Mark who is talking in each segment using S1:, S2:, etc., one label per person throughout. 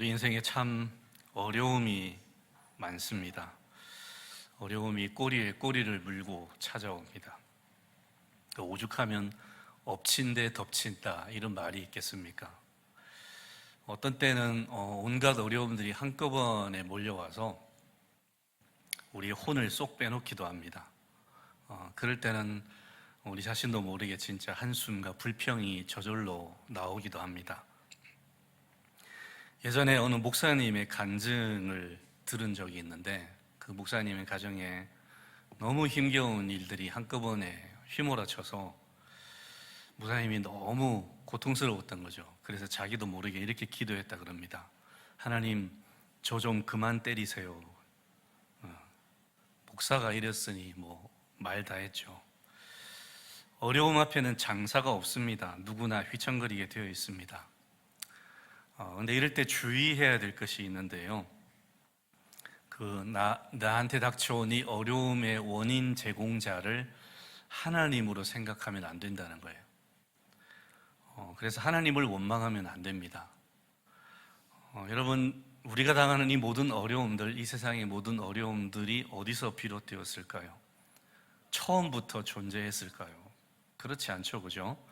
S1: 우리 인생에 참 어려움이 많습니다. 어려움이 꼬리에 꼬리를 물고 찾아옵니다. 오죽하면 엎친 데 덮친다 이런 말이 있겠습니까? 어떤 때는 온갖 어려움들이 한꺼번에 몰려와서 우리의 혼을 쏙 빼놓기도 합니다. 그럴 때는 우리 자신도 모르게 진짜 한숨과 불평이 저절로 나오기도 합니다. 예전에 어느 목사님의 간증을 들은 적이 있는데, 그 목사님의 가정에 너무 힘겨운 일들이 한꺼번에 휘몰아쳐서 목사님이 너무 고통스러웠던 거죠. 그래서 자기도 모르게 이렇게 기도했다 그럽니다. 하나님, 저 좀 그만 때리세요. 목사가 이랬으니 뭐 말 다 했죠. 어려움 앞에는 장사가 없습니다. 누구나 휘청거리게 되어 있습니다. 근데 이럴 때 주의해야 될 것이 있는데요. 나한테 닥쳐온 이 어려움의 원인 제공자를 하나님으로 생각하면 안 된다는 거예요. 그래서 하나님을 원망하면 안 됩니다. 여러분, 우리가 당하는 이 모든 어려움들, 이 세상의 모든 어려움들이 어디서 비롯되었을까요? 처음부터 존재했을까요? 그렇지 않죠, 그죠?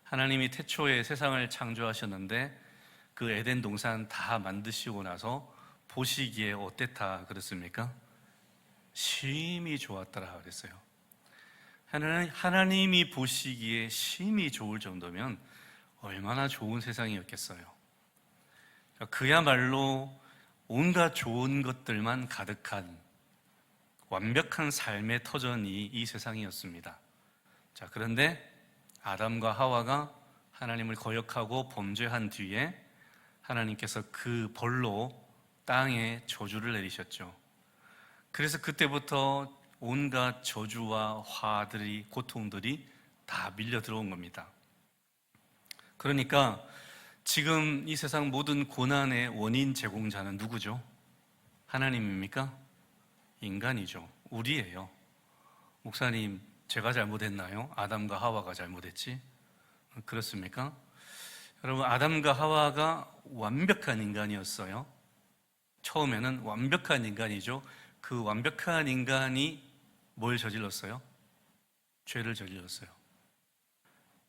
S1: 하나님이 태초에 세상을 창조하셨는데 그 에덴 동산 다 만드시고 나서 보시기에 어땠다 그랬습니까? 심히 좋았더라 그랬어요. 하나님이 보시기에 심히 좋을 정도면 얼마나 좋은 세상이었겠어요. 그야말로 온갖 좋은 것들만 가득한 완벽한 삶의 터전이 이 세상이었습니다. 자, 그런데 아담과 하와가 하나님을 거역하고 범죄한 뒤에 하나님께서 그 벌로 땅에 저주를 내리셨죠. 그래서 그때부터 온갖 저주와 화들이, 고통들이 다 밀려 들어온 겁니다. 그러니까 지금 이 세상 모든 고난의 원인 제공자는 누구죠? 하나님입니까? 인간이죠. 우리예요. 목사님, 제가 잘못했나요? 아담과 하와가 잘못했지? 그렇습니까? 여러분, 아담과 하와가 완벽한 인간이었어요. 처음에는 완벽한 인간이죠. 그 완벽한 인간이 뭘 저질렀어요? 죄를 저질렀어요.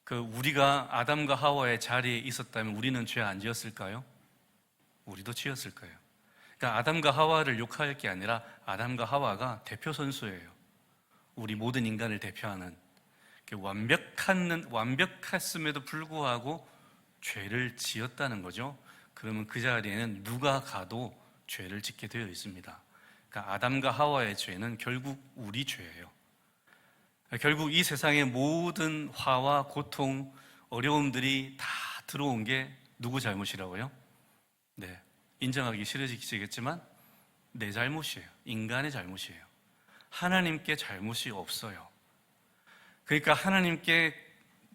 S1: 우리가 아담과 하와의 자리에 있었다면 우리는 죄 안 지었을까요? 우리도 지었을 거예요. 그러니까 아담과 하와를 욕할 게 아니라 아담과 하와가 대표 선수예요. 우리 모든 인간을 대표하는. 완벽했음에도 불구하고 죄를 지었다는 거죠. 그러면 그 자리에는 누가 가도 죄를 짓게 되어 있습니다. 그러니까 아담과 하와의 죄는 결국 우리 죄예요. 결국 이 세상의 모든 화와 고통, 어려움들이 다 들어온 게 누구 잘못이라고요? 네, 인정하기 싫으시겠지만 내 잘못이에요. 인간의 잘못이에요. 하나님께 잘못이 없어요. 그러니까 하나님께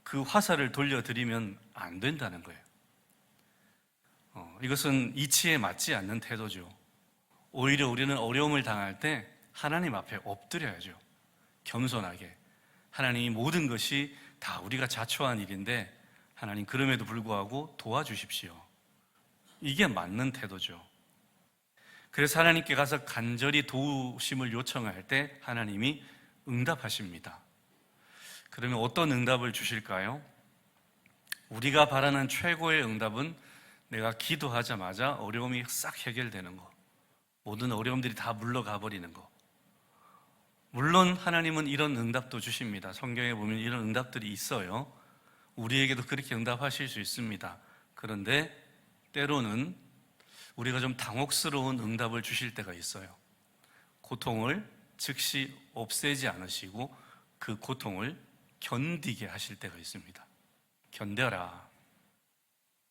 S1: 그 화살을 돌려드리면 안 된다는 거예요. 이것은 이치에 맞지 않는 태도죠. 오히려 우리는 어려움을 당할 때 하나님 앞에 엎드려야죠. 겸손하게. 하나님이 모든 것이 다 우리가 자초한 일인데 하나님, 그럼에도 불구하고 도와주십시오. 이게 맞는 태도죠. 그래서 하나님께 가서 간절히 도우심을 요청할 때 하나님이 응답하십니다. 그러면 어떤 응답을 주실까요? 우리가 바라는 최고의 응답은 내가 기도하자마자 어려움이 싹 해결되는 거, 모든 어려움들이 다 물러가 버리는 거. 물론 하나님은 이런 응답도 주십니다. 성경에 보면 이런 응답들이 있어요. 우리에게도 그렇게 응답하실 수 있습니다. 그런데 때로는 우리가 좀 당혹스러운 응답을 주실 때가 있어요. 고통을 즉시 없애지 않으시고 그 고통을 견디게 하실 때가 있습니다. 견뎌라.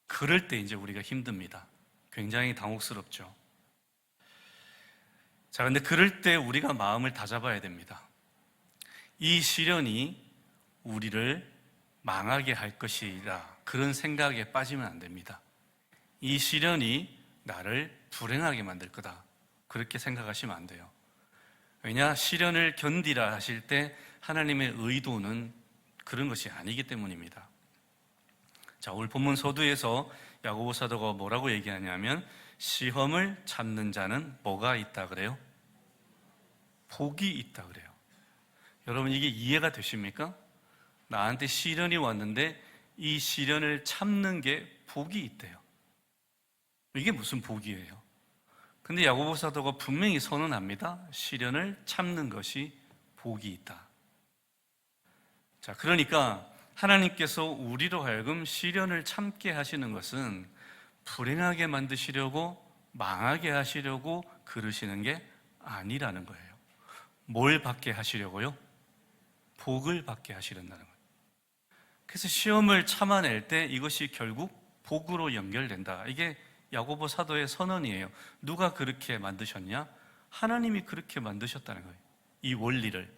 S1: 그럴 때 이제 우리가 힘듭니다. 굉장히 당혹스럽죠. 자, 근데 그럴 때 우리가 마음을 다잡아야 됩니다. 이 시련이 우리를 망하게 할 것이라 그런 생각에 빠지면 안 됩니다. 이 시련이 나를 불행하게 만들 거다, 그렇게 생각하시면 안 돼요. 왜냐? 시련을 견디라 하실 때 하나님의 의도는 그런 것이 아니기 때문입니다. 자, 오늘 본문 서두에서 야고보 사도가 뭐라고 얘기하냐면 시험을 참는 자는 뭐가 있다 그래요? 복이 있다 그래요. 여러분, 이게 이해가 되십니까? 나한테 시련이 왔는데 이 시련을 참는 게 복이 있대요. 이게 무슨 복이에요? 근데 야고보 사도가 분명히 선언합니다. 시련을 참는 것이 복이 있다. 자, 그러니까 하나님께서 우리로 하여금 시련을 참게 하시는 것은 불행하게 만드시려고, 망하게 하시려고 그러시는 게 아니라는 거예요. 뭘 받게 하시려고요? 복을 받게 하시려는 거예요. 그래서 시험을 참아낼 때 이것이 결국 복으로 연결된다. 이게 야고보 사도의 선언이에요. 누가 그렇게 만드셨냐? 하나님이 그렇게 만드셨다는 거예요. 이 원리를.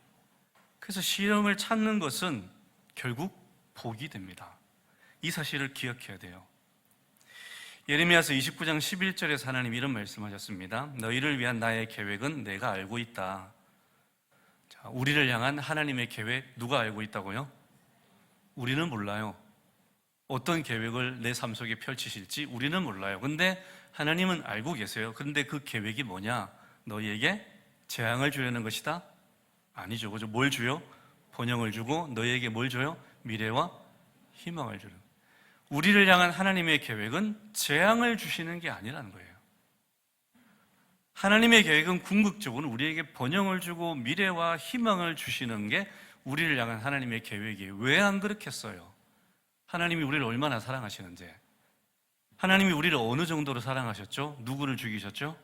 S1: 그래서 시험을 참는 것은 결국 복이 됩니다. 이 사실을 기억해야 돼요. 예레미야서 29장 11절에서 하나님 이런 말씀하셨습니다. 너희를 위한 나의 계획은 내가 알고 있다. 자, 우리를 향한 하나님의 계획 누가 알고 있다고요? 우리는 몰라요. 어떤 계획을 내 삶 속에 펼치실지 우리는 몰라요. 근데 하나님은 알고 계세요. 그런데 그 계획이 뭐냐? 너희에게 재앙을 주려는 것이다? 아니죠. 그죠? 뭘 줘요? 번영을 주고 너희에게 뭘 줘요? 미래와 희망을 주는. 우리를 향한 하나님의 계획은 재앙을 주시는 게 아니라는 거예요. 하나님의 계획은 궁극적으로 우리에게 번영을 주고 미래와 희망을 주시는 게 우리를 향한 하나님의 계획이에요. 왜 안 그렇겠어요? 하나님이 우리를 얼마나 사랑하시는지. 하나님이 우리를 어느 정도로 사랑하셨죠? 누구를 죽이셨죠?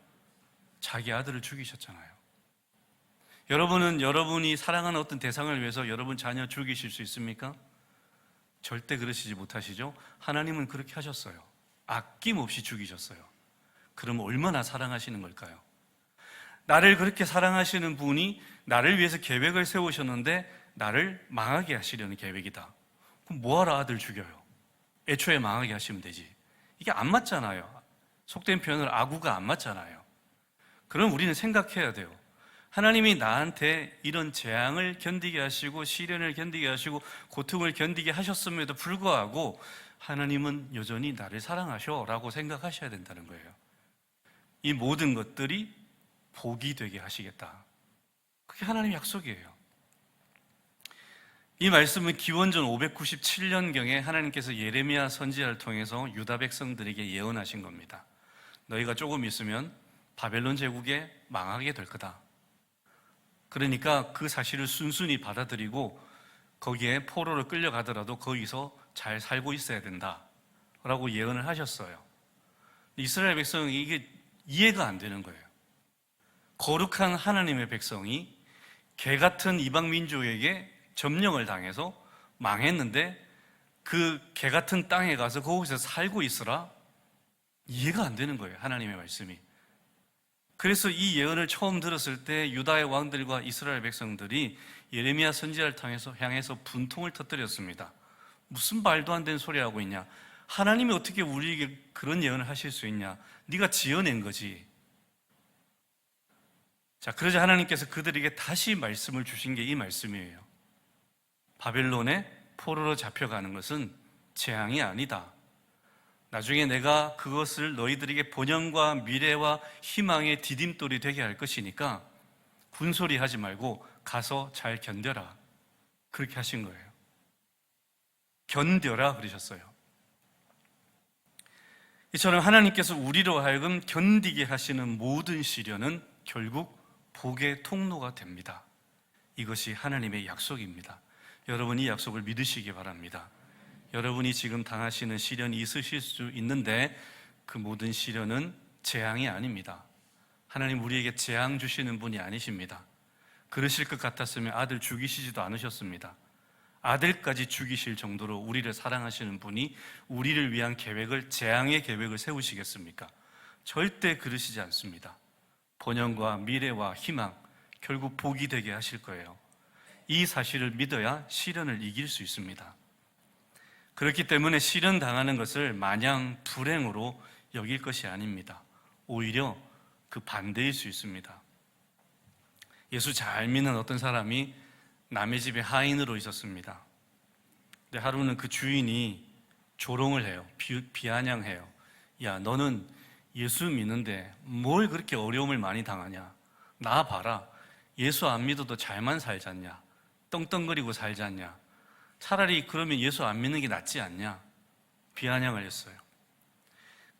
S1: 자기 아들을 죽이셨잖아요. 여러분은 여러분이 사랑하는 어떤 대상을 위해서 여러분 자녀 죽이실 수 있습니까? 절대 그러시지 못하시죠? 하나님은 그렇게 하셨어요. 아낌없이 죽이셨어요. 그럼 얼마나 사랑하시는 걸까요? 나를 그렇게 사랑하시는 분이 나를 위해서 계획을 세우셨는데 나를 망하게 하시려는 계획이다. 그럼 뭐하러 아들 죽여요? 애초에 망하게 하시면 되지. 이게 안 맞잖아요. 속된 표현으로 아구가 안 맞잖아요. 그럼 우리는 생각해야 돼요. 하나님이 나한테 이런 재앙을 견디게 하시고 시련을 견디게 하시고 고통을 견디게 하셨음에도 불구하고 하나님은 여전히 나를 사랑하셔 라고 생각하셔야 된다는 거예요. 이 모든 것들이 복이 되게 하시겠다. 그게 하나님의 약속이에요. 이 말씀은 기원전 597년경에 하나님께서 예레미야 선지자를 통해서 유다 백성들에게 예언하신 겁니다. 너희가 조금 있으면 바벨론 제국에 망하게 될 거다. 그러니까 그 사실을 순순히 받아들이고 거기에 포로로 끌려가더라도 거기서 잘 살고 있어야 된다 라고 예언을 하셨어요. 이스라엘 백성이 이게 이해가 안 되는 거예요. 거룩한 하나님의 백성이 개 같은 이방 민족에게 점령을 당해서 망했는데 그 개 같은 땅에 가서 거기서 살고 있으라? 이해가 안 되는 거예요, 하나님의 말씀이. 그래서 이 예언을 처음 들었을 때 유다의 왕들과 이스라엘 백성들이 예레미야 선지자를 향해서 분통을 터뜨렸습니다. 무슨 말도 안 되는 소리 하고 있냐? 하나님이 어떻게 우리에게 그런 예언을 하실 수 있냐? 네가 지어낸 거지. 자, 그러자 하나님께서 그들에게 다시 말씀을 주신 게 이 말씀이에요. 바벨론에 포로로 잡혀가는 것은 재앙이 아니다. 나중에 내가 그것을 너희들에게 번영과 미래와 희망의 디딤돌이 되게 할 것이니까 군소리 하지 말고 가서 잘 견뎌라. 그렇게 하신 거예요. 견뎌라 그러셨어요. 이처럼 하나님께서 우리로 하여금 견디게 하시는 모든 시련은 결국 복의 통로가 됩니다. 이것이 하나님의 약속입니다. 여러분 이 약속을 믿으시기 바랍니다. 여러분이 지금 당하시는 시련이 있으실 수 있는데 그 모든 시련은 재앙이 아닙니다. 하나님 우리에게 재앙 주시는 분이 아니십니다. 그러실 것 같았으면 아들 죽이시지도 않으셨습니다. 아들까지 죽이실 정도로 우리를 사랑하시는 분이 우리를 위한 계획을, 재앙의 계획을 세우시겠습니까? 절대 그러시지 않습니다. 번영과 미래와 희망, 결국 복이 되게 하실 거예요. 이 사실을 믿어야 시련을 이길 수 있습니다. 그렇기 때문에 시련 당하는 것을 마냥 불행으로 여길 것이 아닙니다. 오히려 그 반대일 수 있습니다. 예수 잘 믿는 어떤 사람이 남의 집에 하인으로 있었습니다. 근데 하루는 그 주인이 조롱을 해요. 비아냥해요. 야, 너는 예수 믿는데 뭘 그렇게 어려움을 많이 당하냐? 나 봐라. 예수 안 믿어도 잘만 살잖냐? 떵떵거리고 살잖냐? 차라리 그러면 예수 안 믿는 게 낫지 않냐? 비아냥을 했어요.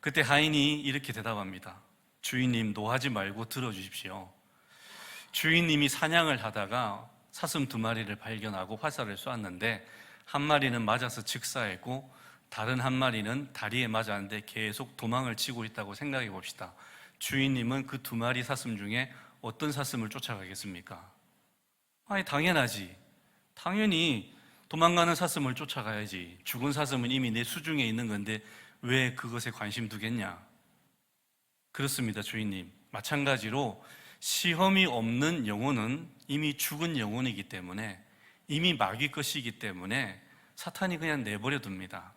S1: 그때 하인이 이렇게 대답합니다. 주인님, 노하지 말고 들어주십시오. 주인님이 사냥을 하다가 사슴 2마리를 발견하고 화살을 쏘았는데 한 마리는 맞아서 즉사했고 다른 한 마리는 다리에 맞았는데 계속 도망을 치고 있다고 생각해 봅시다. 주인님은 그 2마리 사슴 중에 어떤 사슴을 쫓아가겠습니까? 아니, 당연하지. 당연히 도망가는 사슴을 쫓아가야지. 죽은 사슴은 이미 내 수중에 있는 건데 왜 그것에 관심 두겠냐? 그렇습니다, 주인님. 마찬가지로 시험이 없는 영혼은 이미 죽은 영혼이기 때문에, 이미 마귀 것이기 때문에 사탄이 그냥 내버려 둡니다.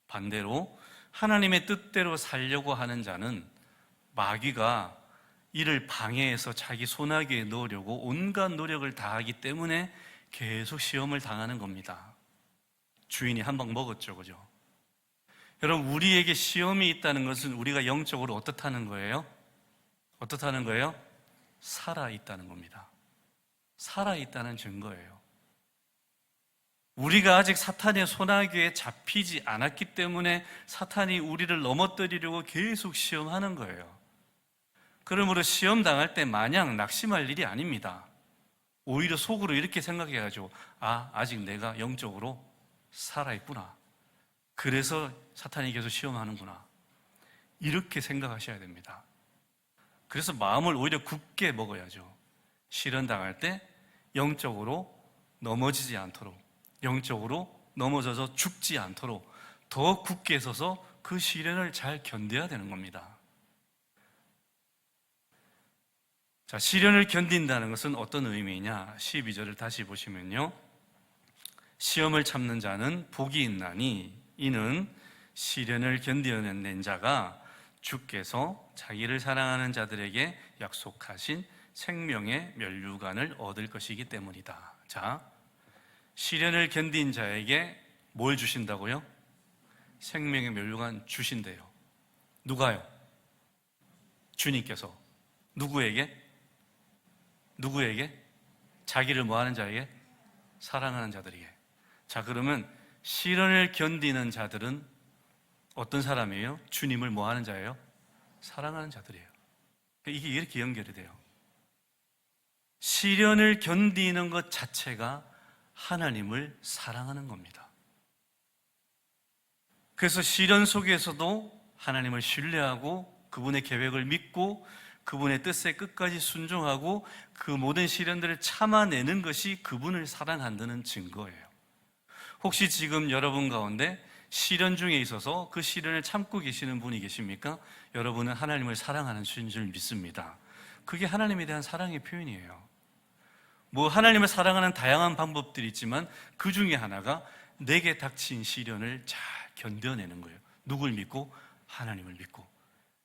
S1: 반대로 하나님의 뜻대로 살려고 하는 자는 마귀가 이를 방해해서 자기 손아귀에 넣으려고 온갖 노력을 다하기 때문에 계속 시험을 당하는 겁니다. 주인이 한 방 먹었죠, 그죠? 여러분, 우리에게 시험이 있다는 것은 우리가 영적으로 어떻다는 거예요? 어떻다는 거예요? 살아있다는 겁니다. 살아있다는 증거예요. 우리가 아직 사탄의 손아귀에 잡히지 않았기 때문에 사탄이 우리를 넘어뜨리려고 계속 시험하는 거예요. 그러므로 시험 당할 때 마냥 낙심할 일이 아닙니다. 오히려 속으로 이렇게 생각해야죠. 아직 내가 영적으로 살아있구나. 그래서 사탄이 계속 시험하는구나. 이렇게 생각하셔야 됩니다. 그래서 마음을 오히려 굳게 먹어야죠. 시련 당할 때 영적으로 넘어지지 않도록, 영적으로 넘어져서 죽지 않도록 더 굳게 서서 그 시련을 잘 견뎌야 되는 겁니다. 자, 시련을 견딘다는 것은 어떤 의미냐? 12절을 다시 보시면요. 시험을 참는 자는 복이 있나니 이는 시련을 견뎌낸 자가 주께서 자기를 사랑하는 자들에게 약속하신 생명의 면류관을 얻을 것이기 때문이다. 자, 시련을 견딘 자에게 뭘 주신다고요? 생명의 면류관 주신대요. 누가요? 주님께서. 누구에게? 누구에게? 자기를 뭐하는 자에게? 사랑하는 자들에게. 자, 그러면 시련을 견디는 자들은 어떤 사람이에요? 주님을 뭐하는 자예요? 사랑하는 자들이에요. 이게 이렇게 연결이 돼요. 시련을 견디는 것 자체가 하나님을 사랑하는 겁니다. 그래서 시련 속에서도 하나님을 신뢰하고 그분의 계획을 믿고 그분의 뜻에 끝까지 순종하고 그 모든 시련들을 참아내는 것이 그분을 사랑한다는 증거예요. 혹시 지금 여러분 가운데 시련 중에 있어서 그 시련을 참고 계시는 분이 계십니까? 여러분은 하나님을 사랑하는 줄 믿습니다. 그게 하나님에 대한 사랑의 표현이에요. 하나님을 사랑하는 다양한 방법들이 있지만 그 중에 하나가 내게 닥친 시련을 잘 견뎌내는 거예요. 누굴 믿고? 하나님을 믿고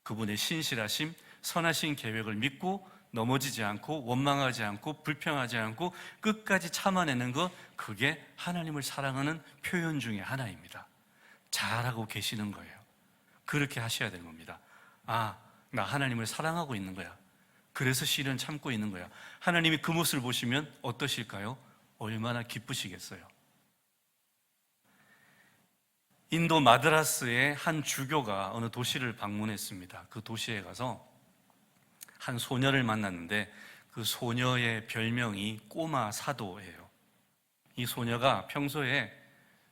S1: 그분의 신실하심, 선하신 계획을 믿고 넘어지지 않고 원망하지 않고 불평하지 않고 끝까지 참아내는 것, 그게 하나님을 사랑하는 표현 중에 하나입니다. 잘하고 계시는 거예요. 그렇게 하셔야 되는 겁니다. 나 하나님을 사랑하고 있는 거야. 그래서 시련 참고 있는 거야. 하나님이 그 모습을 보시면 어떠실까요? 얼마나 기쁘시겠어요. 인도 마드라스의 한 주교가 어느 도시를 방문했습니다. 그 도시에 가서 한 소녀를 만났는데 그 소녀의 별명이 꼬마 사도예요. 이 소녀가 평소에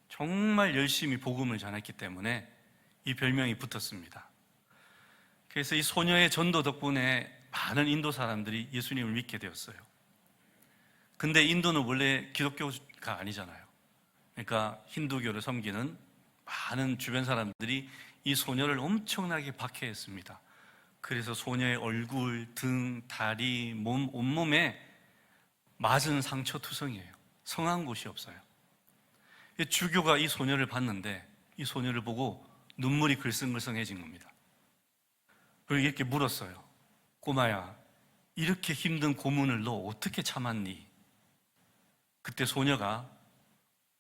S1: 정말 열심히 복음을 전했기 때문에 이 별명이 붙었습니다. 그래서 이 소녀의 전도 덕분에 많은 인도 사람들이 예수님을 믿게 되었어요. 근데 인도는 원래 기독교가 아니잖아요. 그러니까 힌두교를 섬기는 많은 주변 사람들이 이 소녀를 엄청나게 박해했습니다. 그래서 소녀의 얼굴, 등, 다리, 몸, 온몸에 맞은 상처 투성이에요. 성한 곳이 없어요. 주교가 이 소녀를 봤는데 이 소녀를 보고 눈물이 글썽글썽해진 겁니다. 그리고 이렇게 물었어요. 꼬마야, 이렇게 힘든 고문을 너 어떻게 참았니? 그때 소녀가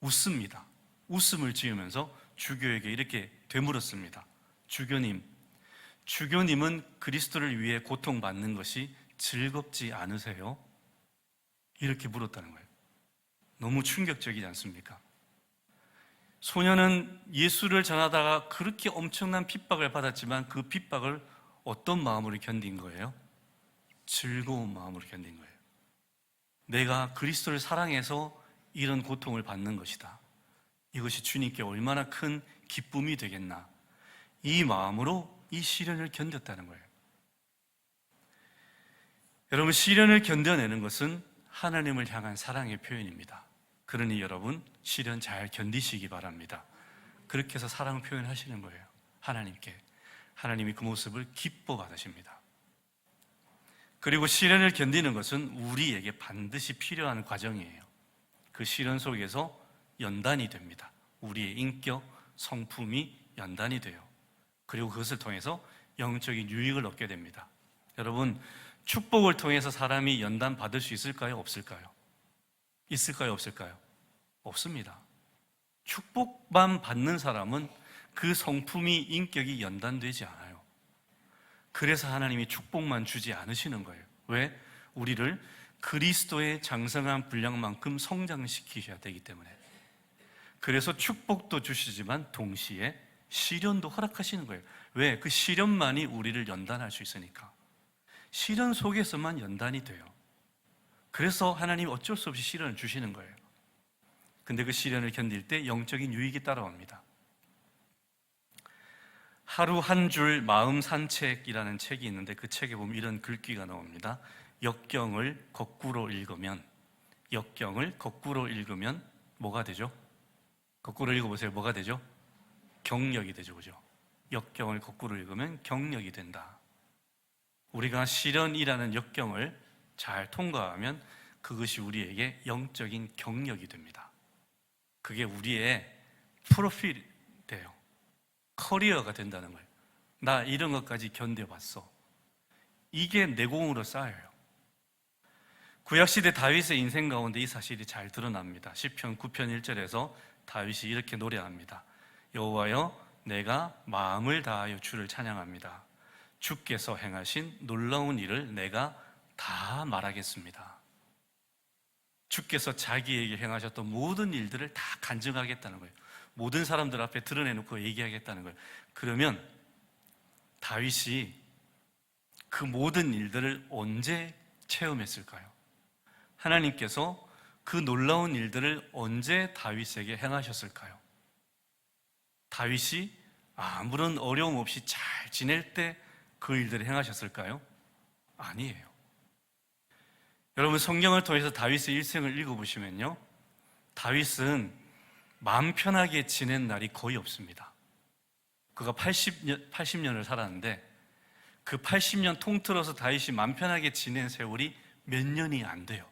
S1: 웃습니다. 웃음을 지으면서 주교에게 이렇게 되물었습니다. 주교님, 주교님은 그리스도를 위해 고통받는 것이 즐겁지 않으세요? 이렇게 물었다는 거예요. 너무 충격적이지 않습니까? 소녀는 예수를 전하다가 그렇게 엄청난 핍박을 받았지만 그 핍박을 어떤 마음으로 견딘 거예요? 즐거운 마음으로 견딘 거예요. 내가 그리스도를 사랑해서 이런 고통을 받는 것이다. 이것이 주님께 얼마나 큰 기쁨이 되겠나. 이 마음으로 이 시련을 견뎠다는 거예요. 여러분, 시련을 견뎌내는 것은 하나님을 향한 사랑의 표현입니다. 그러니 여러분, 시련 잘 견디시기 바랍니다. 그렇게 해서 사랑 표현하시는 거예요. 하나님께. 하나님이 그 모습을 기뻐 받으십니다. 그리고 시련을 견디는 것은 우리에게 반드시 필요한 과정이에요. 그 시련 속에서 연단이 됩니다. 우리의 인격, 성품이 연단이 돼요. 그리고 그것을 통해서 영적인 유익을 얻게 됩니다. 여러분, 축복을 통해서 사람이 연단 받을 수 있을까요? 없을까요? 있을까요? 없을까요? 없습니다. 축복만 받는 사람은 그 성품이, 인격이 연단되지 않아요. 그래서 하나님이 축복만 주지 않으시는 거예요. 왜? 우리를 그리스도의 장성한 분량만큼 성장시키셔야 되기 때문에. 그래서 축복도 주시지만 동시에 시련도 허락하시는 거예요. 왜? 그 시련만이 우리를 연단할 수 있으니까. 시련 속에서만 연단이 돼요. 그래서 하나님이 어쩔 수 없이 시련을 주시는 거예요. 근데 그 시련을 견딜 때 영적인 유익이 따라옵니다. 하루 한 줄 마음 산책이라는 책이 있는데 그 책에 보면 이런 글귀가 나옵니다. 역경을 거꾸로 읽으면 뭐가 되죠? 거꾸로 읽어보세요. 뭐가 되죠? 경력이 되죠. 그죠? 역경을 거꾸로 읽으면 경력이 된다. 우리가 시련이라는 역경을 잘 통과하면 그것이 우리에게 영적인 경력이 됩니다. 그게 우리의 프로필이 돼요. 커리어가 된다는 거예요. 나 이런 것까지 견뎌봤어. 이게 내공으로 쌓여요. 구약시대 다윗의 인생 가운데 이 사실이 잘 드러납니다. 시편 9편 1절에서 다윗이 이렇게 노래합니다. 여호와여, 내가 마음을 다하여 주를 찬양합니다. 주께서 행하신 놀라운 일을 내가 다 말하겠습니다. 주께서 자기에게 행하셨던 모든 일들을 다 간증하겠다는 거예요. 모든 사람들 앞에 드러내놓고 얘기하겠다는 거예요. 그러면 다윗이 그 모든 일들을 언제 체험했을까요? 하나님께서 그 놀라운 일들을 언제 다윗에게 행하셨을까요? 다윗이 아무런 어려움 없이 잘 지낼 때 그 일들을 행하셨을까요? 아니에요. 여러분, 성경을 통해서 다윗의 일생을 읽어보시면요, 다윗은 마음 편하게 지낸 날이 거의 없습니다. 그가 80년을 살았는데 그 80년 통틀어서 다윗이 마음 편하게 지낸 세월이 몇 년이 안 돼요.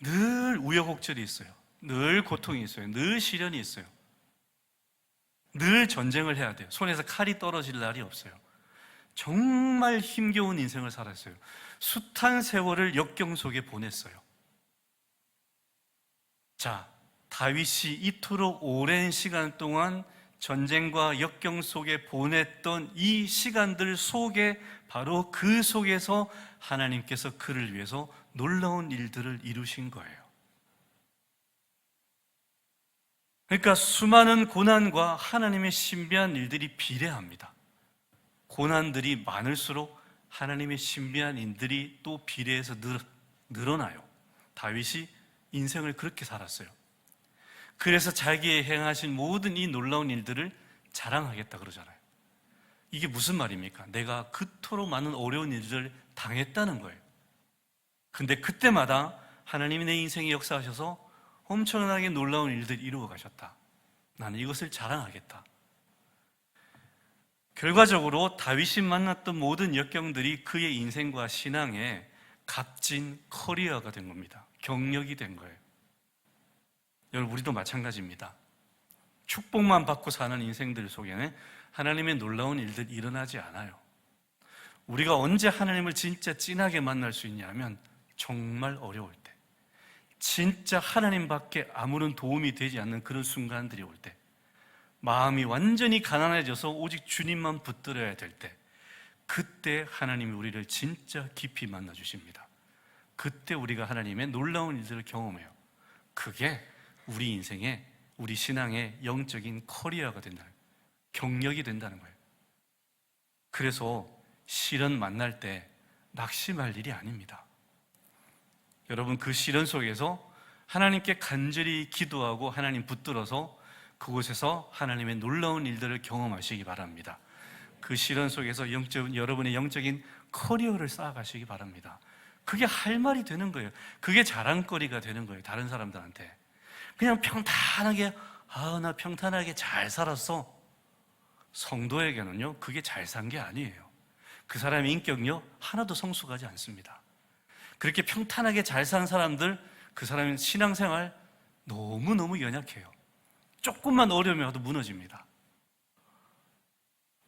S1: 늘 우여곡절이 있어요. 늘 고통이 있어요. 늘 시련이 있어요. 늘 전쟁을 해야 돼요. 손에서 칼이 떨어질 날이 없어요. 정말 힘겨운 인생을 살았어요. 숱한 세월을 역경 속에 보냈어요. 자, 다윗이 이토록 오랜 시간 동안 전쟁과 역경 속에 보냈던 이 시간들 속에, 바로 그 속에서 하나님께서 그를 위해서 놀라운 일들을 이루신 거예요. 그러니까 수많은 고난과 하나님의 신비한 일들이 비례합니다. 고난들이 많을수록 하나님의 신비한 일들이 또 비례해서 늘어나요. 다윗이 인생을 그렇게 살았어요. 그래서 자기의 행하신 모든 이 놀라운 일들을 자랑하겠다 그러잖아요. 이게 무슨 말입니까? 내가 그토록 많은 어려운 일들을 당했다는 거예요. 근데 그때마다 하나님이 내 인생에 역사하셔서 엄청나게 놀라운 일들을 이루어 가셨다. 나는 이것을 자랑하겠다. 결과적으로 다윗이 만났던 모든 역경들이 그의 인생과 신앙에 값진 커리어가 된 겁니다. 경력이 된 거예요. 여러분, 우리도 마찬가지입니다. 축복만 받고 사는 인생들 속에는 하나님의 놀라운 일들이 일어나지 않아요. 우리가 언제 하나님을 진짜 진하게 만날 수 있냐면 정말 어려울 때, 진짜 하나님밖에 아무런 도움이 되지 않는 그런 순간들이 올 때, 마음이 완전히 가난해져서 오직 주님만 붙들어야 될 때, 그때 하나님이 우리를 진짜 깊이 만나 주십니다. 그때 우리가 하나님의 놀라운 일들을 경험해요. 그게 우리 인생의, 우리 신앙의 영적인 커리어가 된다는, 경력이 된다는 거예요. 그래서 시련 만날 때 낙심할 일이 아닙니다. 여러분, 그 시련 속에서 하나님께 간절히 기도하고 하나님 붙들어서 그곳에서 하나님의 놀라운 일들을 경험하시기 바랍니다. 그 시련 속에서 여러분의 영적인 커리어를 쌓아가시기 바랍니다. 그게 할 말이 되는 거예요. 그게 자랑거리가 되는 거예요. 다른 사람들한테. 그냥 평탄하게, 나 평탄하게 잘 살았어. 성도에게는요, 그게 잘 산 게 아니에요. 그 사람의 인격은요, 하나도 성숙하지 않습니다. 그렇게 평탄하게 잘 산 사람들, 그 사람의 신앙생활 너무너무 연약해요. 조금만 어려우면 와도 무너집니다.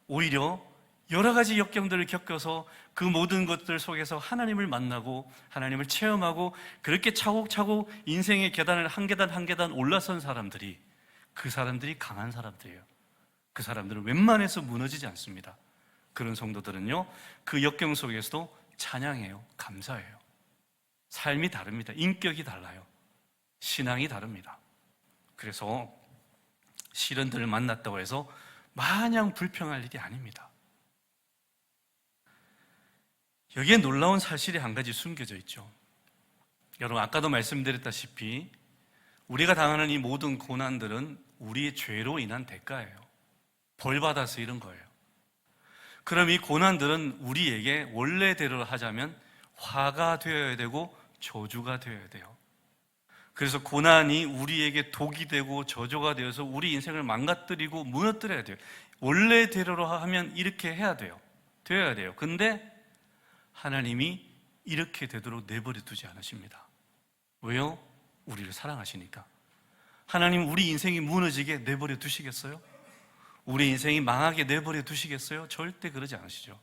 S1: 오히려 여러 가지 역경들을 겪어서 그 모든 것들 속에서 하나님을 만나고 하나님을 체험하고 그렇게 차곡차곡 인생의 계단을 한 계단 한 계단 올라선 사람들이, 그 사람들이 강한 사람들이에요. 그 사람들은 웬만해서 무너지지 않습니다. 그런 성도들은요, 그 역경 속에서도 찬양해요. 감사해요. 삶이 다릅니다. 인격이 달라요. 신앙이 다릅니다. 그래서 시련들을 만났다고 해서 마냥 불평할 일이 아닙니다. 여기에 놀라운 사실이 한 가지 숨겨져 있죠. 여러분, 아까도 말씀드렸다시피 우리가 당하는 이 모든 고난들은 우리의 죄로 인한 대가예요. 벌 받아서 이런 거예요. 그럼 이 고난들은 우리에게 원래대로 하자면 화가 되어야 되고 저주가 되어야 돼요. 그래서 고난이 우리에게 독이 되고 저주가 되어서 우리 인생을 망가뜨리고 무너뜨려야 돼요. 원래대로 하면 이렇게 해야 돼요. 되어야 돼요. 근데 하나님이 이렇게 되도록 내버려 두지 않으십니다. 왜요? 우리를 사랑하시니까. 하나님 우리 인생이 무너지게 내버려 두시겠어요? 우리 인생이 망하게 내버려 두시겠어요? 절대 그러지 않으시죠.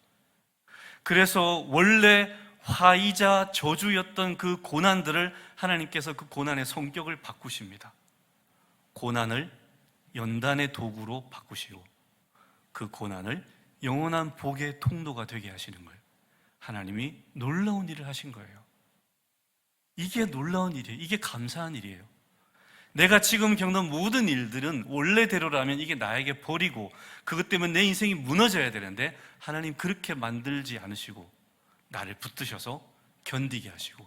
S1: 그래서 원래 화이자 저주였던 그 고난들을 하나님께서 그 고난의 성격을 바꾸십니다. 고난을 연단의 도구로 바꾸시고 그 고난을 영원한 복의 통로가 되게 하시는 거예요. 하나님이 놀라운 일을 하신 거예요. 이게 놀라운 일이에요. 이게 감사한 일이에요. 내가 지금 겪는 모든 일들은 원래대로라면 이게 나에게 벌이고 그것 때문에 내 인생이 무너져야 되는데 하나님 그렇게 만들지 않으시고 나를 붙드셔서 견디게 하시고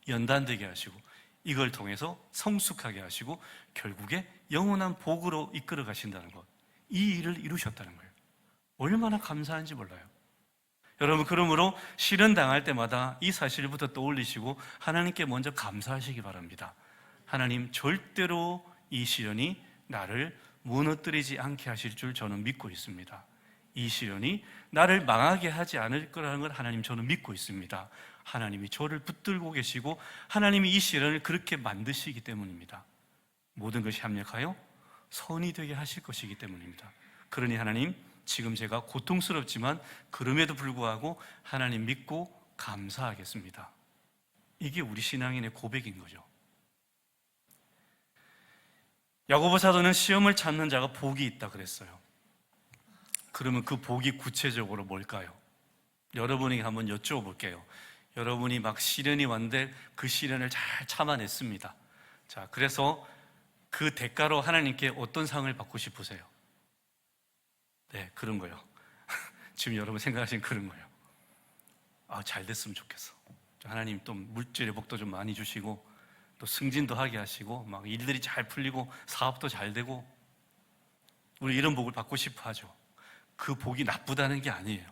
S1: 연단되게 하시고 이걸 통해서 성숙하게 하시고 결국에 영원한 복으로 이끌어 가신다는 것, 이 일을 이루셨다는 거예요. 얼마나 감사한지 몰라요. 여러분, 그러므로 시련 당할 때마다 이 사실부터 떠올리시고 하나님께 먼저 감사하시기 바랍니다. 하나님, 절대로 이 시련이 나를 무너뜨리지 않게 하실 줄 저는 믿고 있습니다. 이 시련이 나를 망하게 하지 않을 거라는 걸 하나님 저는 믿고 있습니다. 하나님이 저를 붙들고 계시고 하나님이 이 시련을 그렇게 만드시기 때문입니다. 모든 것이 합력하여 선이 되게 하실 것이기 때문입니다. 그러니 하나님, 지금 제가 고통스럽지만 그럼에도 불구하고 하나님 믿고 감사하겠습니다. 이게 우리 신앙인의 고백인 거죠. 야고보 사도는 시험을 찾는 자가 복이 있다 그랬어요. 그러면 그 복이 구체적으로 뭘까요? 여러분에게 한번 여쭤볼게요. 여러분이 막 시련이 왔는데 그 시련을 잘 참아냈습니다. 자, 그래서 그 대가로 하나님께 어떤 상을 받고 싶으세요? 네, 그런 거예요. 지금 여러분 생각하신 그런 거예요. 잘 됐으면 좋겠어. 하나님 또 물질의 복도 좀 많이 주시고 또 승진도 하게 하시고 막 일들이 잘 풀리고 사업도 잘 되고 우리 이런 복을 받고 싶어 하죠. 그 복이 나쁘다는 게 아니에요.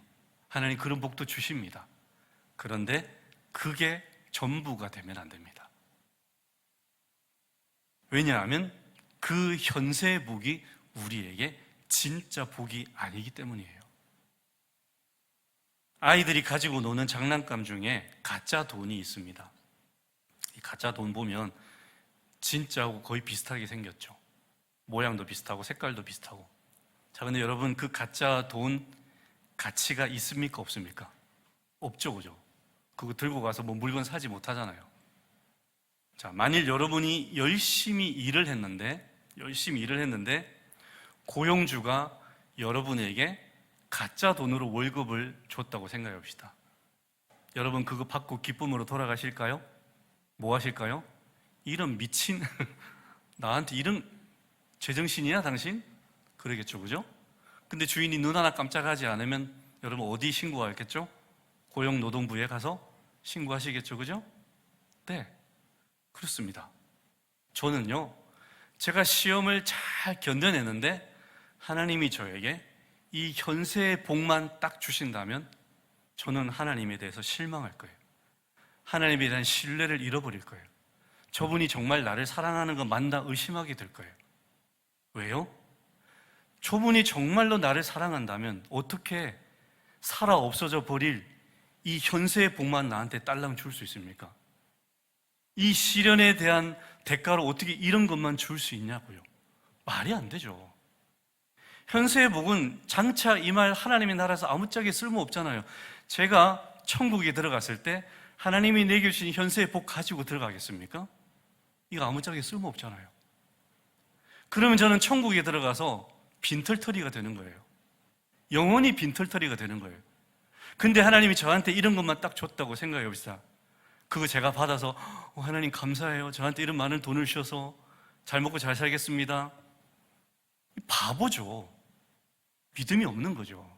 S1: 하나님 그런 복도 주십니다. 그런데 그게 전부가 되면 안 됩니다. 왜냐하면 그 현세의 복이 우리에게 진짜 복이 아니기 때문이에요. 아이들이 가지고 노는 장난감 중에 가짜 돈이 있습니다. 이 가짜 돈 보면 진짜하고 거의 비슷하게 생겼죠. 모양도 비슷하고 색깔도 비슷하고. 자, 근데 여러분, 그 가짜 돈 가치가 있습니까? 없습니까? 없죠, 그죠? 그거 들고 가서 뭐 물건 사지 못하잖아요. 자, 만일 여러분이 열심히 일을 했는데 고용주가 여러분에게 가짜 돈으로 월급을 줬다고 생각해 봅시다. 여러분 그거 받고 기쁨으로 돌아가실까요? 뭐 하실까요? 이런 미친 나한테 이런 제정신이야 당신? 그러겠죠, 그죠? 근데 주인이 눈 하나 깜짝하지 않으면 여러분 어디 신고하겠죠? 고용노동부에 가서 신고하시겠죠, 그죠? 네, 그렇습니다. 저는요, 제가 시험을 잘 견뎌내는데 하나님이 저에게 이 현세의 복만 딱 주신다면 저는 하나님에 대해서 실망할 거예요. 하나님에 대한 신뢰를 잃어버릴 거예요. 저분이 정말 나를 사랑하는 거 맞나 의심하게 될 거예요. 왜요? 저분이 정말로 나를 사랑한다면 어떻게 살아 없어져 버릴 이 현세의 복만 나한테 딸랑 줄 수 있습니까? 이 시련에 대한 대가로 어떻게 이런 것만 줄 수 있냐고요. 말이 안 되죠. 현세의 복은 장차 임할 하나님의 나라에서 아무짝에 쓸모없잖아요. 제가 천국에 들어갔을 때 하나님이 내게 주신 현세의 복 가지고 들어가겠습니까? 이거 아무짝에 쓸모없잖아요. 그러면 저는 천국에 들어가서 빈털터리가 되는 거예요. 영원히 빈털터리가 되는 거예요. 근데 하나님이 저한테 이런 것만 딱 줬다고 생각해 봅시다. 그거 제가 받아서 하나님 감사해요. 저한테 이런 많은 돈을 주셔서 잘 먹고 잘 살겠습니다. 바보죠. 믿음이 없는 거죠.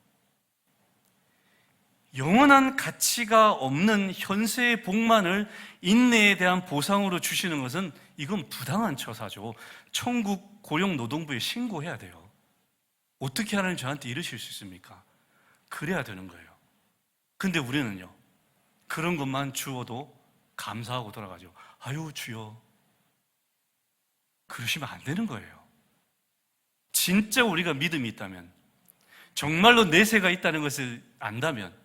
S1: 영원한 가치가 없는 현세의 복만을 인내에 대한 보상으로 주시는 것은 이건 부당한 처사죠. 천국 고용노동부에 신고해야 돼요. 어떻게 하나님 저한테 이러실 수 있습니까? 그래야 되는 거예요. 근데 우리는요, 그런 것만 주어도 감사하고 돌아가죠. 아유 주여, 그러시면 안 되는 거예요. 진짜 우리가 믿음이 있다면, 정말로 내세가 있다는 것을 안다면,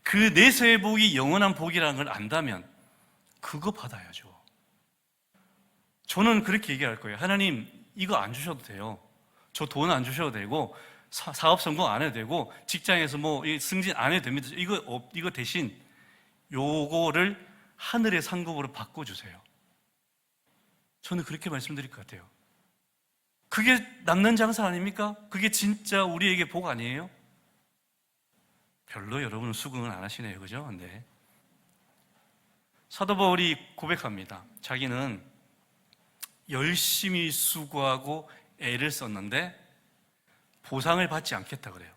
S1: 그 내세의 복이 영원한 복이라는 걸 안다면 그거 받아야죠. 저는 그렇게 얘기할 거예요. 하나님 이거 안 주셔도 돼요. 저 돈 안 주셔도 되고 사업 성공 안 해도 되고 직장에서 뭐 승진 안 해도 됩니다. 이거 대신 요거를 하늘의 상급으로 바꿔주세요. 저는 그렇게 말씀드릴 것 같아요. 그게 남는 장사 아닙니까? 그게 진짜 우리에게 복 아니에요? 별로 여러분은 수긍은 안 하시네요, 그죠? 네. 사도 바울이 고백합니다. 자기는 열심히 수고하고 애를 썼는데 보상을 받지 않겠다 그래요.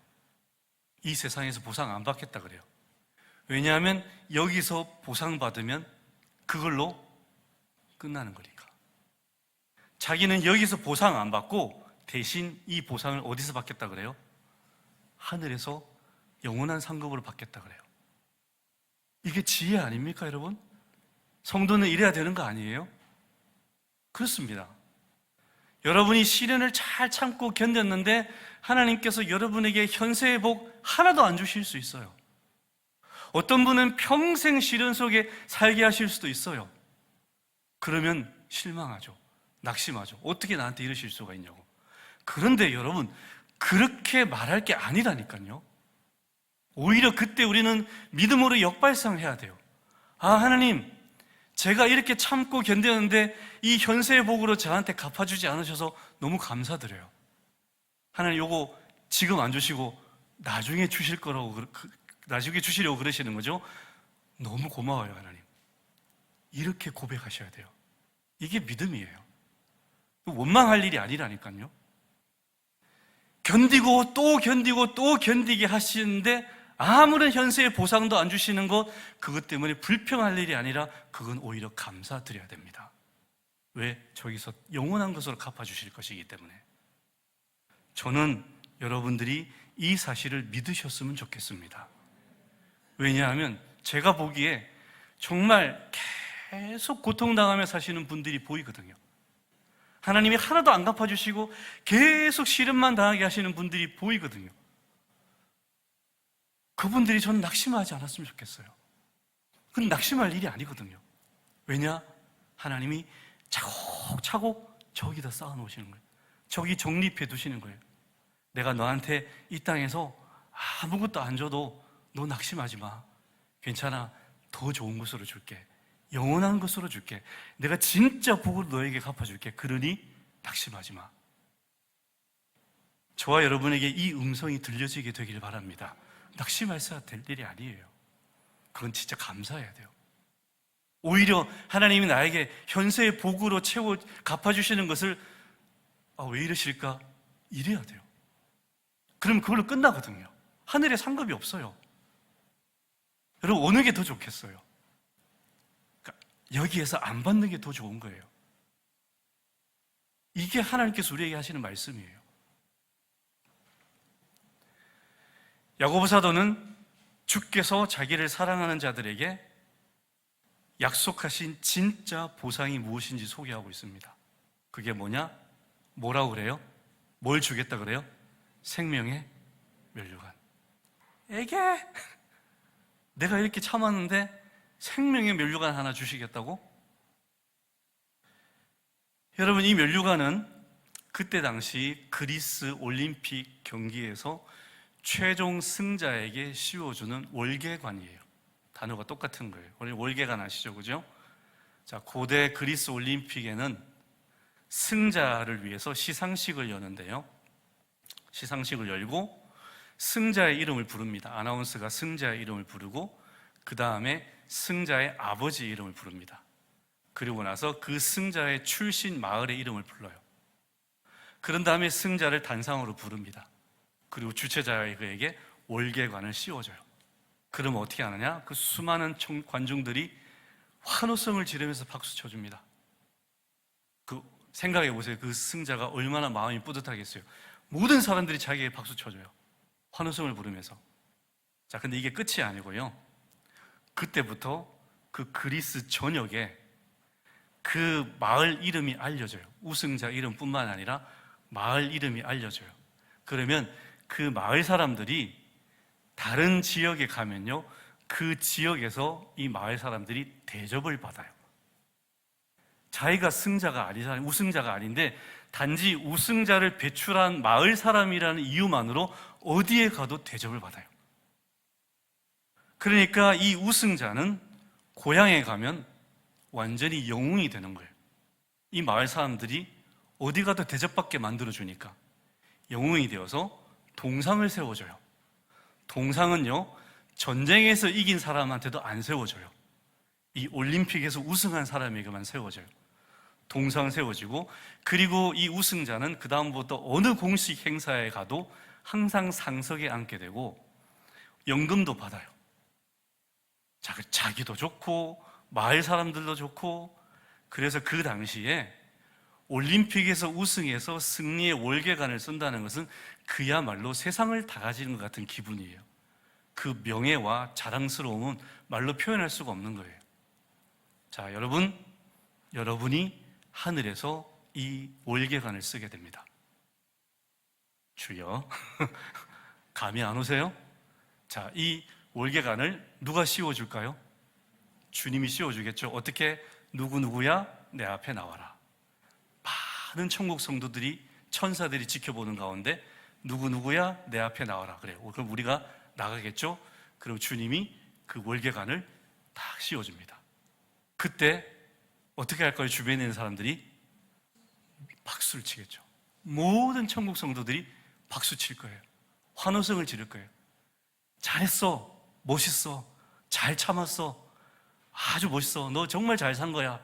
S1: 이 세상에서 보상 안 받겠다 그래요. 왜냐하면 여기서 보상받으면 그걸로 끝나는 거니까. 자기는 여기서 보상 안 받고 대신 이 보상을 어디서 받겠다 그래요? 하늘에서 영원한 상급으로 받겠다 그래요. 이게 지혜 아닙니까, 여러분? 성도는 이래야 되는 거 아니에요? 그렇습니다. 여러분이 시련을 잘 참고 견뎠는데 하나님께서 여러분에게 현세의 복 하나도 안 주실 수 있어요. 어떤 분은 평생 시련 속에 살게 하실 수도 있어요. 그러면 실망하죠. 낙심하죠. 어떻게 나한테 이러실 수가 있냐고. 그런데 여러분, 그렇게 말할 게 아니라니까요. 오히려 그때 우리는 믿음으로 역발상해야 돼요. 아, 하나님, 제가 이렇게 참고 견뎠는데 이 현세의 복으로 저한테 갚아주지 않으셔서 너무 감사드려요. 하나님, 요거 지금 안 주시고 나중에 주실 거라고, 나중에 주시려고 그러시는 거죠? 너무 고마워요, 하나님. 이렇게 고백하셔야 돼요. 이게 믿음이에요. 원망할 일이 아니라니까요. 견디고 또 견디고 또 견디게 하시는데 아무런 현세의 보상도 안 주시는 것, 그것 때문에 불평할 일이 아니라 그건 오히려 감사드려야 됩니다. 왜? 저기서 영원한 것으로 갚아주실 것이기 때문에. 저는 여러분들이 이 사실을 믿으셨으면 좋겠습니다. 왜냐하면 제가 보기에 정말 계속 고통당하며 사시는 분들이 보이거든요. 하나님이 하나도 안 갚아주시고 계속 시련만 당하게 하시는 분들이 보이거든요. 그분들이 저는 낙심하지 않았으면 좋겠어요. 그건 낙심할 일이 아니거든요. 왜냐? 하나님이 차곡차곡 저기다 쌓아놓으시는 거예요. 저기 정립해 두시는 거예요. 내가 너한테 이 땅에서 아무것도 안 줘도 너 낙심하지 마. 괜찮아. 더 좋은 것으로 줄게. 영원한 것으로 줄게. 내가 진짜 복으로 너에게 갚아줄게. 그러니 낙심하지 마. 저와 여러분에게 이 음성이 들려지게 되길 바랍니다. 낙심해서야 될 일이 아니에요. 그건 진짜 감사해야 돼요. 오히려 하나님이 나에게 현세의 복으로 채워 갚아주시는 것을 왜 이러실까? 이래야 돼요. 그럼 그걸로 끝나거든요. 하늘에 상급이 없어요. 여러분, 어느 게 더 좋겠어요? 그러니까 여기에서 안 받는 게 더 좋은 거예요. 이게 하나님께서 우리에게 하시는 말씀이에요. 야고보 사도는 주께서 자기를 사랑하는 자들에게 약속하신 진짜 보상이 무엇인지 소개하고 있습니다. 그게 뭐냐? 뭐라고 그래요? 뭘 주겠다 그래요? 생명의 면류관. 에게 내가 이렇게 참았는데 생명의 면류관 하나 주시겠다고? 여러분, 이 면류관은 그때 당시 그리스 올림픽 경기에서 최종 승자에게 씌워주는 월계관이에요. 단어가 똑같은 거예요. 월계관 아시죠? 그죠? 자, 고대 그리스 올림픽에는 승자를 위해서 시상식을 여는데요. 시상식을 열고 승자의 이름을 부릅니다. 아나운서가 승자의 이름을 부르고 그 다음에 승자의 아버지 이름을 부릅니다. 그리고 나서 그 승자의 출신 마을의 이름을 불러요. 그런 다음에 승자를 단상으로 부릅니다. 그리고 주최자가 그에게 월계관을 씌워줘요. 그러면 어떻게 하느냐? 그 수많은 관중들이 환호성을 지르면서 박수 쳐줍니다. 생각해 보세요. 그 승자가 얼마나 마음이 뿌듯하겠어요. 모든 사람들이 자기에게 박수 쳐줘요. 환호성을 부르면서. 자, 근데 이게 끝이 아니고요. 그때부터 그 그리스 전역에 그 마을 이름이 알려져요. 우승자 이름뿐만 아니라 마을 이름이 알려져요. 그러면 그 마을 사람들이 다른 지역에 가면요, 그 지역에서 이 마을 사람들이 대접을 받아요. 자기가 승자가 아니잖아요. 우승자가 아닌데 단지 우승자를 배출한 마을 사람이라는 이유만으로 어디에 가도 대접을 받아요. 그러니까 이 우승자는 고향에 가면 완전히 영웅이 되는 거예요. 이 마을 사람들이 어디 가도 대접받게 만들어주니까 영웅이 되어서 동상을 세워줘요. 동상은요, 전쟁에서 이긴 사람한테도 안 세워줘요. 이 올림픽에서 우승한 사람에게만 세워져요. 동상 세워지고, 그리고 이 우승자는 그 다음부터 어느 공식 행사에 가도 항상 상석에 앉게 되고 연금도 받아요. 자기도 좋고 마을 사람들도 좋고. 그래서 그 당시에 올림픽에서 우승해서 승리의 월계관을 쓴다는 것은 그야말로 세상을 다 가지는 것 같은 기분이에요. 그 명예와 자랑스러움은 말로 표현할 수가 없는 거예요. 자, 여러분이 하늘에서 이 월계관을 쓰게 됩니다. 주여, 감이 안 오세요? 자, 이 월계관을 누가 씌워줄까요? 주님이 씌워주겠죠. 어떻게? 누구누구야 내 앞에 나와라. 많은 천국 성도들이, 천사들이 지켜보는 가운데 누구누구야 내 앞에 나와라. 그래요. 그럼 우리가 나가겠죠. 그리고 주님이 그 월계관을 딱 씌워줍니다. 그때 어떻게 할까요? 주변에 있는 사람들이 박수를 치겠죠. 모든 천국 성도들이 박수 칠 거예요. 환호성을 지를 거예요. 잘했어, 멋있어, 잘 참았어, 아주 멋있어, 너 정말 잘 산 거야.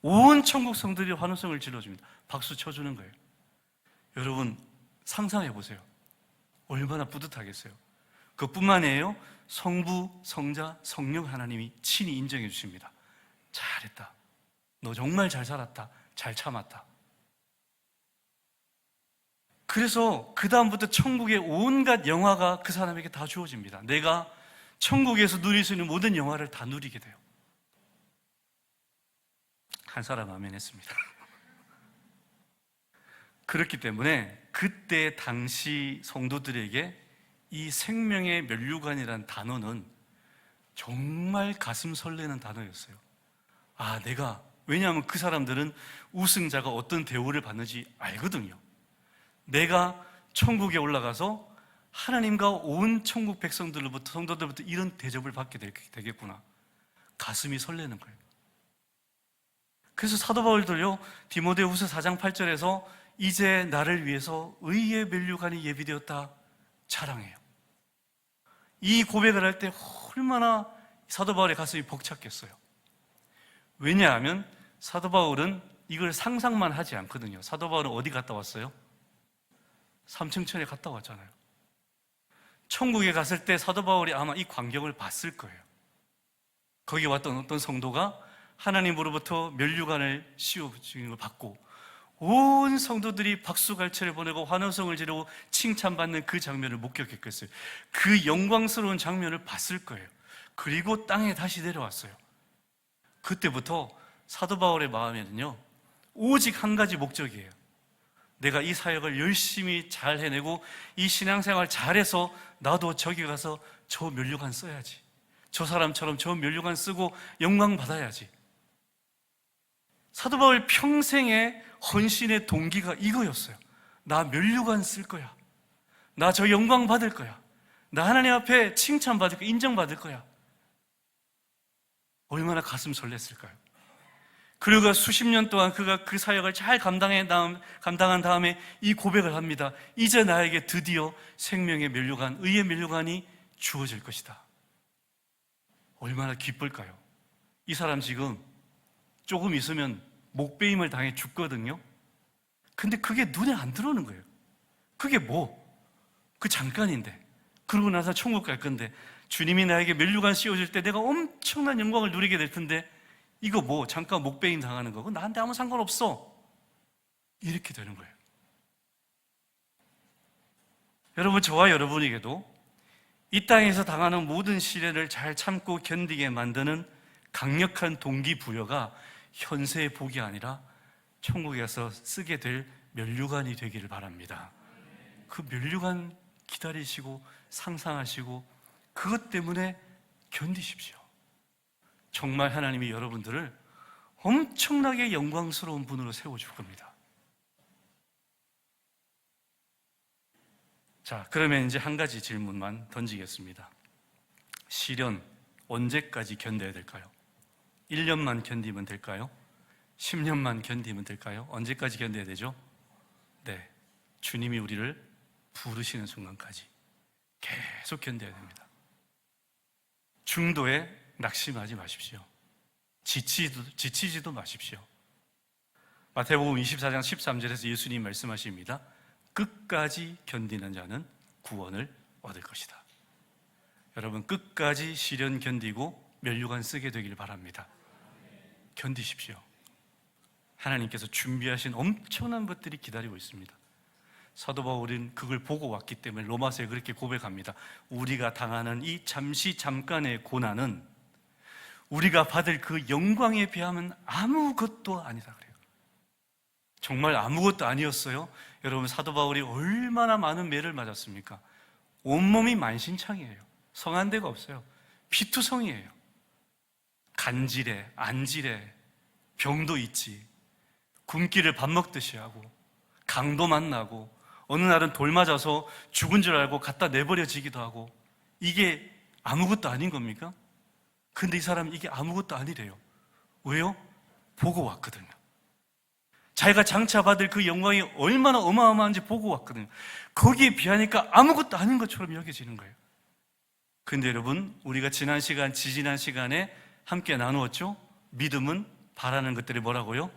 S1: 온 천국 성들이 환호성을 질러줍니다. 박수 쳐주는 거예요. 여러분, 상상해 보세요. 얼마나 뿌듯하겠어요. 그것뿐만 아니에요. 성부, 성자, 성령 하나님이 친히 인정해 주십니다. 잘했다, 너 정말 잘 살았다, 잘 참았다. 그래서 그 다음부터 천국의 온갖 영화가 그 사람에게 다 주어집니다. 내가 천국에서 누릴 수 있는 모든 영화를 다 누리게 돼요. 한 사람 아멘 했습니다. 그렇기 때문에 그때 당시 성도들에게 이 생명의 면류관이라는 단어는 정말 가슴 설레는 단어였어요. 왜냐하면 그 사람들은 우승자가 어떤 대우를 받는지 알거든요. 내가 천국에 올라가서 하나님과 온 천국 백성들로부터, 성도들로부터 이런 대접을 받게 되겠구나. 가슴이 설레는 거예요. 그래서 사도 바울도요, 디모데후서 4장 8절에서 이제 나를 위해서 의의 면류관이 예비되었다 자랑해요. 이 고백을 할 때 얼마나 사도 바울의 가슴이 벅찼겠어요. 왜냐하면 사도 바울은 이걸 상상만 하지 않거든요. 사도 바울은 어디 갔다 왔어요? 삼층천에 갔다 왔잖아요. 천국에 갔을 때 사도 바울이 아마 이 광경을 봤을 거예요. 거기 왔던 어떤 성도가 하나님으로부터 면류관을 씌워주는 걸 받고 온 성도들이 박수갈채를 보내고 환호성을 지르고 칭찬받는 그 장면을 목격했겠어요. 그 영광스러운 장면을 봤을 거예요. 그리고 땅에 다시 내려왔어요. 그때부터 사도 바울의 마음에는요, 오직 한 가지 목적이에요. 내가 이 사역을 열심히 잘 해내고 이 신앙생활 잘해서 나도 저기 가서 저 면류관 써야지. 저 사람처럼 저 면류관 쓰고 영광 받아야지. 사도 바울 평생의 헌신의 동기가 이거였어요. 나 면류관 쓸 거야. 나 저 영광 받을 거야. 나 하나님 앞에 칭찬받을 거야. 인정받을 거야. 얼마나 가슴 설렜을까요? 그리고 수십 년 동안 그가 그 사역을 잘 감당한 다음에 이 고백을 합니다. 이제 나에게 드디어 생명의 면류관, 의의 면류관이 주어질 것이다. 얼마나 기쁠까요? 이 사람 지금 조금 있으면 목베임을 당해 죽거든요. 근데 그게 눈에 안 들어오는 거예요. 그게 뭐? 그 잠깐인데. 그러고 나서 천국 갈 건데 주님이 나에게 면류관 씌워줄 때 내가 엄청난 영광을 누리게 될 텐데 이거 뭐 잠깐 목베임 당하는 거고 나한테 아무 상관없어. 이렇게 되는 거예요. 여러분, 저와 여러분에게도 이 땅에서 당하는 모든 시련을 잘 참고 견디게 만드는 강력한 동기부여가 현세의 복이 아니라 천국에 가서 쓰게 될 면류관이 되기를 바랍니다. 그 면류관 기다리시고 상상하시고 그것 때문에 견디십시오. 정말 하나님이 여러분들을 엄청나게 영광스러운 분으로 세워줄 겁니다. 자, 그러면 이제 한 가지 질문만 던지겠습니다. 시련 언제까지 견뎌야 될까요? 1년만 견디면 될까요? 10년만 견디면 될까요? 언제까지 견뎌야 되죠? 네, 주님이 우리를 부르시는 순간까지 계속 견뎌야 됩니다. 중도에 낙심하지 마십시오. 지치지도 마십시오. 마태복음 24장 13절에서 예수님 말씀하십니다. 끝까지 견디는 자는 구원을 얻을 것이다. 여러분, 끝까지 시련 견디고 면류관 쓰게 되길 바랍니다. 견디십시오. 하나님께서 준비하신 엄청난 것들이 기다리고 있습니다. 사도 바울은 그걸 보고 왔기 때문에 로마서에 그렇게 고백합니다. 우리가 당하는 이 잠깐의 고난은 우리가 받을 그 영광에 비하면 아무것도 아니다 그래요. 정말 아무것도 아니었어요. 여러분, 사도 바울이 얼마나 많은 매를 맞았습니까? 온몸이 만신창이에요. 성한 데가 없어요. 피투성이에요. 간질해, 안질해, 병도 있지, 굶기를 밥 먹듯이 하고 강도 만나고 어느 날은 돌 맞아서 죽은 줄 알고 갖다 내버려지기도 하고, 이게 아무것도 아닌 겁니까? 근데 이 사람은 이게 아무것도 아니래요. 왜요? 보고 왔거든요. 자기가 장차 받을 그 영광이 얼마나 어마어마한지 보고 왔거든요. 거기에 비하니까 아무것도 아닌 것처럼 여겨지는 거예요. 근데 여러분, 우리가 지난 시간에 함께 나누었죠? 믿음은 바라는 것들이 뭐라고요?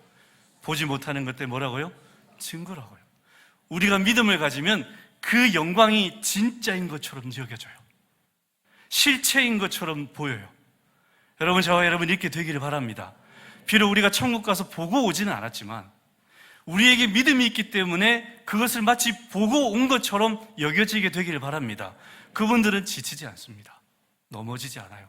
S1: 보지 못하는 것들이 뭐라고요? 증거라고요. 우리가 믿음을 가지면 그 영광이 진짜인 것처럼 여겨져요. 실체인 것처럼 보여요. 여러분, 저와 여러분 이렇게 되기를 바랍니다. 비록 우리가 천국 가서 보고 오지는 않았지만 우리에게 믿음이 있기 때문에 그것을 마치 보고 온 것처럼 여겨지게 되기를 바랍니다. 그분들은 지치지 않습니다. 넘어지지 않아요.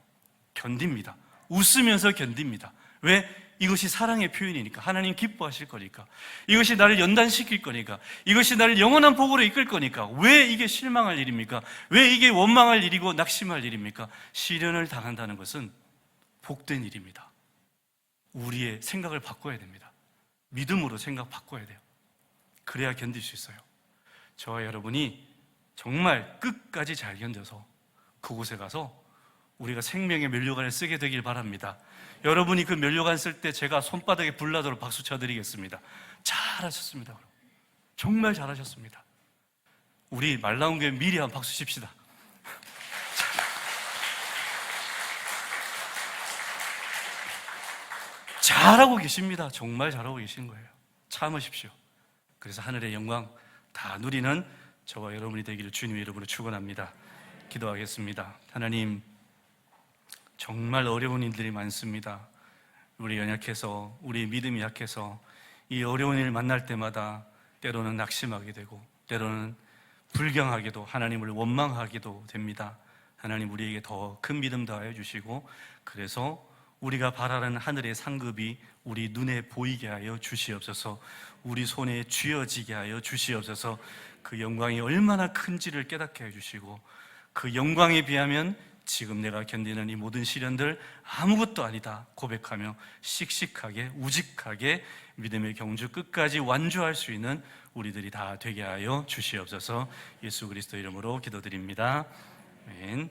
S1: 견딥니다. 웃으면서 견딥니다. 왜? 이것이 사랑의 표현이니까. 하나님 기뻐하실 거니까. 이것이 나를 연단시킬 거니까. 이것이 나를 영원한 복으로 이끌 거니까. 왜 이게 실망할 일입니까? 왜 이게 원망할 일이고 낙심할 일입니까? 시련을 당한다는 것은 복된 일입니다. 우리의 생각을 바꿔야 됩니다. 믿음으로 생각 바꿔야 돼요. 그래야 견딜 수 있어요. 저와 여러분이 정말 끝까지 잘 견뎌서 그곳에 가서 우리가 생명의 면류관을 쓰게 되길 바랍니다. 여러분이 그 면류관 쓸 때 제가 손바닥에 불나도록 박수 쳐드리겠습니다. 잘하셨습니다. 정말 잘하셨습니다. 우리 말 나온 게 미리 한 박수 칩시다. 잘하고 계십니다. 정말 잘하고 계신 거예요. 참으십시오. 그래서 하늘의 영광 다 누리는 저와 여러분이 되기를 주님의 이름으로 축원합니다. 기도하겠습니다. 하나님, 정말 어려운 일들이 많습니다. 우리 연약해서, 우리 믿음이 약해서 이 어려운 일 만날 때마다 때로는 낙심하게 되고 때로는 불경하게도 하나님을 원망하기도 됩니다. 하나님, 우리에게 더 큰 믿음 더하여 주시고, 그래서 우리가 바라는 하늘의 상급이 우리 눈에 보이게 하여 주시옵소서. 우리 손에 쥐어지게 하여 주시옵소서. 그 영광이 얼마나 큰지를 깨닫게 해주시고, 그 영광에 비하면 지금 내가 견디는 이 모든 시련들 아무것도 아니다 고백하며 씩씩하게 우직하게 믿음의 경주 끝까지 완주할 수 있는 우리들이 다 되게 하여 주시옵소서. 예수 그리스도 이름으로 기도드립니다. 아멘.